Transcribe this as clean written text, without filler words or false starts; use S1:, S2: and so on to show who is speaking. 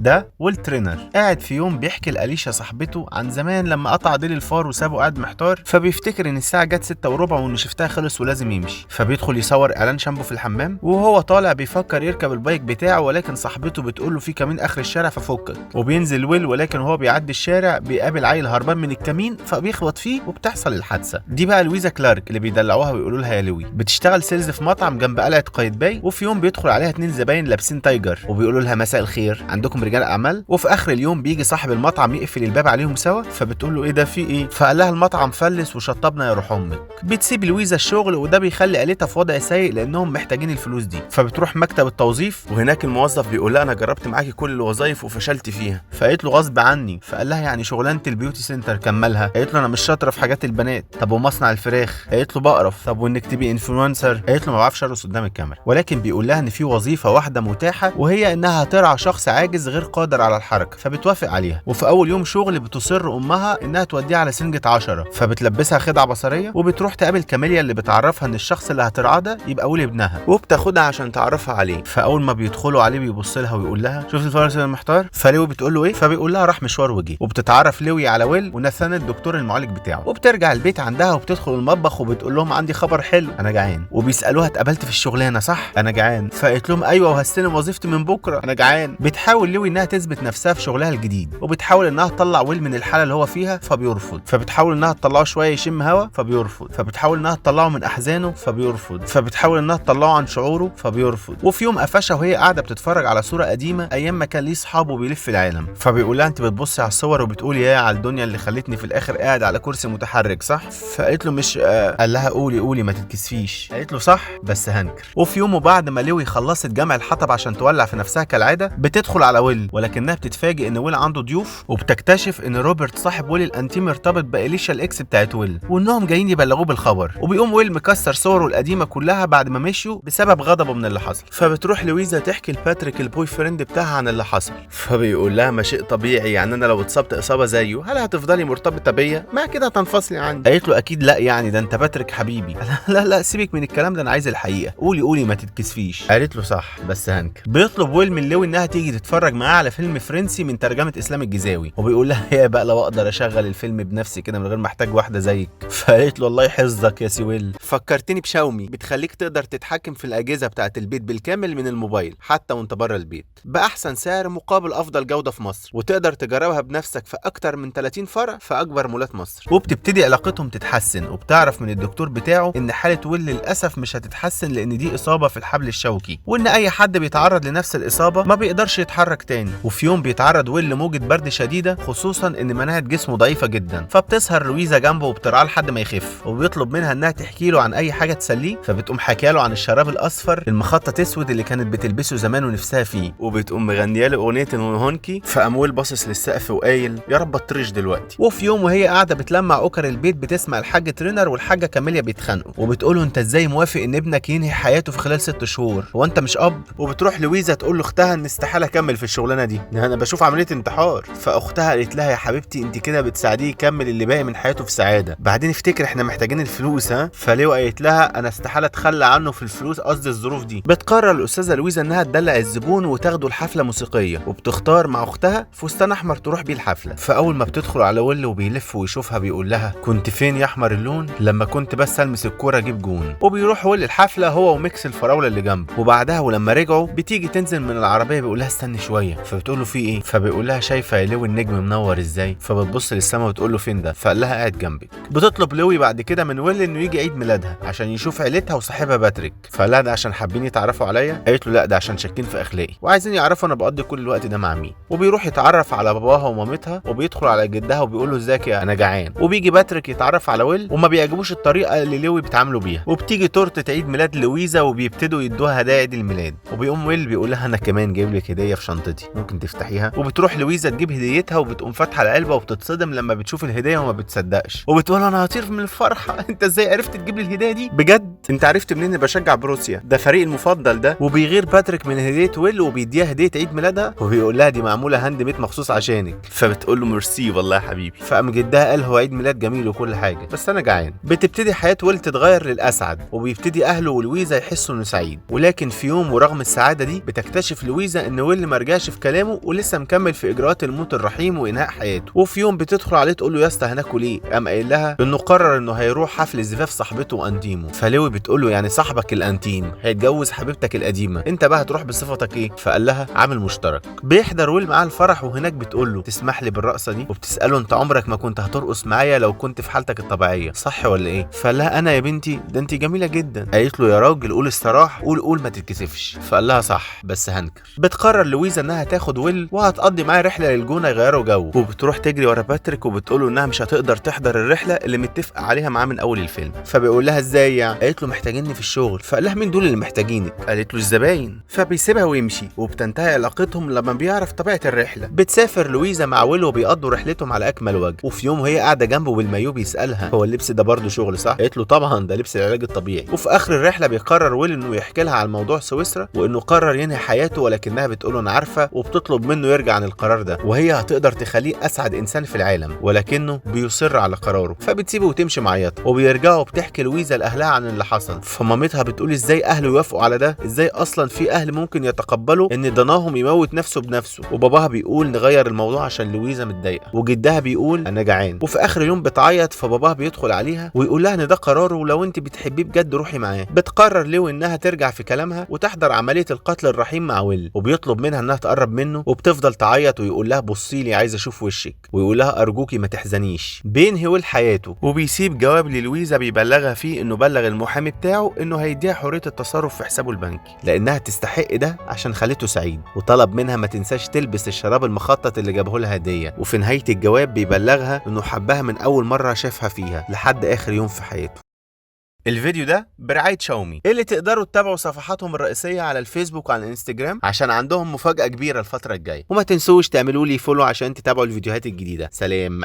S1: ده ويل ترينر قاعد في يوم بيحكي لأليشا صاحبته عن زمان لما قطع ديل الفار وسابه قاعد محتار، فبيفتكر ان الساعه جت 6:15 وان شفتها خلص ولازم يمشي، فبيدخل يصور اعلان شامبو في الحمام، وهو طالع بيفكر يركب البايك بتاعه، ولكن صاحبته بتقول له في كمين اخر الشارع ففكك، وبينزل ويل ولكن هو بيعدي الشارع بيقابل عيل هربان من الكمين فبيخبط فيه وبتحصل الحادثه. دي بقى لويزا كلارك اللي بيدلعوها ويقولوا لها يا لوي، بتشتغل سيلز في مطعم جنب قلعه قايتباي، وفي يوم بيدخل عليها 2 زباين لابسين تايجر وبيقولوا لها مساء الخير عندكم رجال اعمال، وفي اخر اليوم بيجي صاحب المطعم يقفل الباب عليهم سوا، فبتقول له ايه ده في ايه؟ فقال لها المطعم فلس وشطبنا يا روح امك. بتسيب لويزا الشغل وده بيخلي عيلتها في وضع سيء لانهم محتاجين الفلوس دي، فبتروح مكتب التوظيف وهناك الموظف بيقول لها انا جربت معاكي كل الوظايف وفشلت فيها، فقالت له غصب عني، فقال لها يعني شغلانه البيوتي سنتر كملها؟ قالت له انا مش شاطره في حاجات البنات. طب ومصنع الفراخ؟ قالت له بقرف. طب وانك تبقي انفلونسر؟ قالت له ما بعرفش ارقص قدام الكاميرا، ولكن بيقول لها ان في وظيفه واحده متاحه وهي انها ترعى شخص عاجز غير قادر على الحركه، فبتوافق عليها. وفي اول يوم شغل بتصر امها انها توديها على سنجة 10، فبتلبسها خدعه بصريه وبتروح تقابل كاميليا اللي بتعرفها ان الشخص اللي هترعاه ده يبقى ولي ابنها، وبتاخدها عشان تعرفها عليه. فاول ما بيدخلوا عليه بيبص لها ويقول لها شفت الفارس المحتار؟ فلوي بتقول له ايه؟ فبيقول لها راح مشوار وجي، وبتتعرف لوي على ويل وناثان الدكتور المعالج بتاعه، وبترجع البيت عندها وبتدخل المطبخ وبتقول لهم عندي خبر حلو انا جعان، وبيسالوها اتقبلت في الشغلانه صح؟ انا جعان. فقالت لهم ايوه وهستلم وظيفتي من بكره انا جعان. بتحاول لوي انها تثبت نفسها في شغلها الجديد، وبتحاول انها تطلع ويل من الحاله اللي هو فيها فبيرفض، فبتحاول انها تطلعه شويه يشم هوا فبيرفض، فبتحاول انها تطلعه من احزانه فبيرفض، فبتحاول انها تطلعه عن شعوره فبيرفض. وفي يوم قفشها وهي قاعده بتتفرج على صوره قديمه ايام ما كان ليه اصحابه بيلف العالم، فبيقول لها انت بتبصي على الصور وبتقولي يا على الدنيا اللي خلتني في الاخر قاعد على كرسي متحرك صح؟ فقالت له مش قال لها قولي ما تتكسفيش. قالت له صح بس هنكر. وفي يوم بعد ما لوي خلصت جمع الحطب عشان تولع في نفسها كالعاده، بتدخل على ويل ولكنها بتتفاجئ ان ويل عنده ضيوف، وبتكتشف ان روبرت صاحب ويل الانتيم ارتبط بإليشا الاكس بتاعت ويل، وانهم جايين يبلغوه بالخبر، وبيقوم ويل مكسر صوره القديمه كلها بعد ما مشيوا بسبب غضبه من اللي حصل. فبتروح لويزا تحكي لباتريك البوي فريند بتاعها عن اللي حصل، فبيقول لها ما شيء طبيعي، يعني انا لو اتصبت اصابه زيه هل هتفضلي مرتبطه بيا؟ ما كده هتنفصلي عني. قالت له اكيد لا، يعني ده انت باتريك حبيبي. لا سيبك من الكلام ده انا عايز الحقيقه، قولي ما تتكسفيش. قالت له صح بس هنكر. بيطلب ويل من لوي انها تيجي تتفرج معاه على فيلم فرنسي من ترجمه اسلام الجزاوي، وبيقول لها يا بقى لو اقدر اشغل الفيلم بنفسي كده من غير ما احتاج واحده زيك. فقالت له الله يحفظك يا سي ويل، فكرتني بشاومي بتخليك تقدر تتحكم في الاجهزه بتاعه البيت بالكامل من الموبايل حتى وانت بره البيت باحسن سعر مقابل افضل جوده في مصر، وتقدر تجربها بنفسك في اكتر من 30 فرع في اكبر مولات مصر. وبتبتدي علاقتهم تتحسن، وبتعرف من الدكتور بتاعه ان حاله ويل للاسف مش هتتحسن لان دي اصابه في الحبل الشوكي، وان اي حد بيتعرض لنفس الاصابه ما بيقدرش يتحرك تاني. وفي يوم بيتعرض ويل لموجه برد شديده، خصوصا ان مناعه جسمه ضعيفه جدا، فبتسهر لويزا جنبه وبترعاه لحد ما يخف، وبيطلب منها انها تحكي له عن اي حاجه تسليه، فبتقوم حكيها له عن الشراب الاصفر المخطط اسود اللي كانت بتلبسه زمان ونفسها فيه، وبتقوم مغنيه له اغنيه هونكي، فقام ويل باصص للسقف وقايل يا رب اطرش دلوقتي. وفي يوم وهي قاعده بتلمع اوكر البيت بتسمع الحاج ترينر والحاجه كاميليا بيتخانقوا، وبتقول له انت ازاي موافق ان ابنك ينهي حياته في خلال 6 شهور؟ هو انت مش اب؟ وبتروح لويزا تقول لاختها ان استحاله اكمل في الشغلانه دي، انا بشوف عمليه انتحار. فاختها قالت لها يا حبيبتي انت كده بتساعديه يكمل اللي باقي من حياته في سعاده، بعدين افتكر احنا محتاجين الفلوس ها. فليو قالت لها انا استحاله اتخلى عنه في الفلوس، قصدي الظروف دي. بتقرر الاستاذه لويزا انها تدلع الزبون وتاخده الحفله موسيقيه، وبتختار مع اختها فستان احمر تروح بيه الحفله. فاول ما بتدخل على ويل وبيلف ويشوفها بيقول لها كنت فين يا احمر اللون لما كنت بس المس الكوره اجيب جون. وبيروح ويل الحفله هو وميكس الفراوله اللي جنبه، وبعدها ولما رجعوا بتيجي تنزل من العربيه بيقول لها استني شويه، فبتقول له في ايه؟ فبيقول لها شايفه يا لوي النجم منور ازاي؟ فبتبص للسما وتقول له فين ده؟ فقال لها قاعد جنبك. بتطلب لوي بعد كده من ويل انه يجي عيد ميلادها عشان يشوف عيلتها وصاحبها باتريك، فقال لها ده عشان حابين يتعرفوا عليا؟ قالت له لا ده عشان شاكين في اخلاقي وعايزين يعرفوا انا بقضي كل الوقت ده مع مين. وبيروح يتعرف على باباها ومامتها، وبيدخل على جدها وبيقول له ازيك يا انا جعان. وبيجي باتريك يتعرف على ويل وما بيعجبوش الطريقه اللي لوي بتعامله بيها، وبتيجي تورته عيد ميلاد لويزا وبيبتدوا يدوها هدايا عيد الميلاد. وبيقوم ويل بيقول لها انا كمان جايب لك هديه في شنطتي ممكن تفتحيها. وبتروح لويزا تجيب هديتها وبتقوم فاتحه العلبه وبتتصدم لما بتشوف الهديه وما بتصدقش، وبتقول انا هطير من الفرحه انت ازاي عرفت تجيب لي الهديه دي؟ بجد انت عرفت منين بشجع بروسيا؟ ده فريق المفضل ده. وبيغير باتريك من هديه ويل وبيديها هديه عيد ميلادها، وبيقول لها دي معموله هاند ميد مخصوص عشانك. فبتقول له ميرسي والله يا حبيبي. فقام جدها قال هو عيد ميلاد جميل وكل حاجه بس انا جعان. بتبتدي حياه ويل تتغير للاسعد، وبيبتدي اهله ولويزا يحسوا انه سعيد. ولكن في يوم ورغم السعاده دي بتكتشف لويزا ان ويل ما رجعش في كلامه ولسه مكمل في اجراءات الموت الرحيم وانهاء حياته. وفي يوم بتدخل عليه تقول له يا اسطى هناكل ايه؟ قام قايل لها انه قرر انه هيروح حفل زفاف صاحبته وانتيمو. فلوي بتقول له يعني صاحبك الانتيم هيتجوز حبيبتك القديمه، انت بقى هتروح بصفتك ايه؟ فقال لها عامل مشترك. بيحضر ويل معاه الفرح، وهناك بتقول له تسمح لي بالرقصه دي؟ وبتساله انت عمرك ما كنت هترقص معايا لو كنت في حالتك الطبيعيه، صح ولا ايه؟ فقال لها انا يا بنتي ده انت جميله جدا. قالت له يا راجل قول استراح، قول ما تتكسفش. فقال لها صح بس هنكر. بتقرر لويزا انها تاخد ويل وهتقضي معاه رحله للجونه يغيروا جو، وبتروح تجري ورا باتريك وبتقول له انها مش هتقدر تحضر الرحله اللي متفق عليها معاه من اول الفيلم. فبيقول لها ازاي يعني؟ قالت له محتاجيني في الشغل. فقال لها مين دول اللي محتاجينك؟ قالت له الزباين. فبيسيبها ويمشي، وبتنتهي علاقتهم لما بيعرف طبيعه الرحله. بتسافر لويزا مع ويل وبيقضوا رحلتهم على اكمل وجه. وفي يوم وهي قاعده جنبه بالمايو بيسالها هو اللبس ده برضه شغل صح؟ قالت له طبعا ده لبس العلاج الطبيعي. وفي اخر الرحله بيقرر ويل انه يحكي لها عن موضوع سويسرا وانه قرر ينهي حياته، ولكنها بتقول له انا عارفه، وبتطلب منه يرجع عن القرار ده وهي هتقدر تخليه اسعد انسان في العالم، ولكنه بيصر على قراره. فبتسيبه وتمشي معيطه. وبيرجعوا بتحكي لويزا لاهلها عن اللي حصل. فمامتها بتقول ازاي اهله يوافقوا على ده؟ ازاي اصلا في اهل ممكن يتقبلوا ان ضناهم يموت نفسه بنفسه؟ وباباها بيقول نغير الموضوع عشان لويزا متضايقه. وجدها بيقول انا جعان. وفي اخر يوم بتعيط، فباباها بيدخل عليها ويقول لها ان ده قراره ولو انت بتحبيه بجد روحي معاه. بتقرر ليو انها ترجع في كلامها وتحضر عمليه القتل الرحيم مع ويل، وبيطلب منها انها تقرب منه وبتفضل تعيط ويقول لها بصي لي عايز اشوف وشك، ويقول لها ارجوكي ما تحزنيش. بينهي ويل حياته وبيسيب جواب للويزا بيبلغها فيه انه بلغ المحامي بتاعه انه هيديها حريه التصرف في حسابه البنكي لانها تستحق ده عشان خليته سعيد، وطلب منها ما تنساش تلبس الشراب المخطط اللي جابه لها هديه. وفي نهايه الجواب بيبلغها انه حبها من اول مره شافها فيها لحد اخر يوم في حياته. الفيديو ده برعاية شاومي اللي تقدروا تتابعوا صفحاتهم الرئيسية على الفيسبوك وعلى الانستجرام عشان عندهم مفاجأة كبيرة الفترة الجاية. وما تنسوش تعملوا لي فولو عشان تتابعوا الفيديوهات الجديدة. سلام.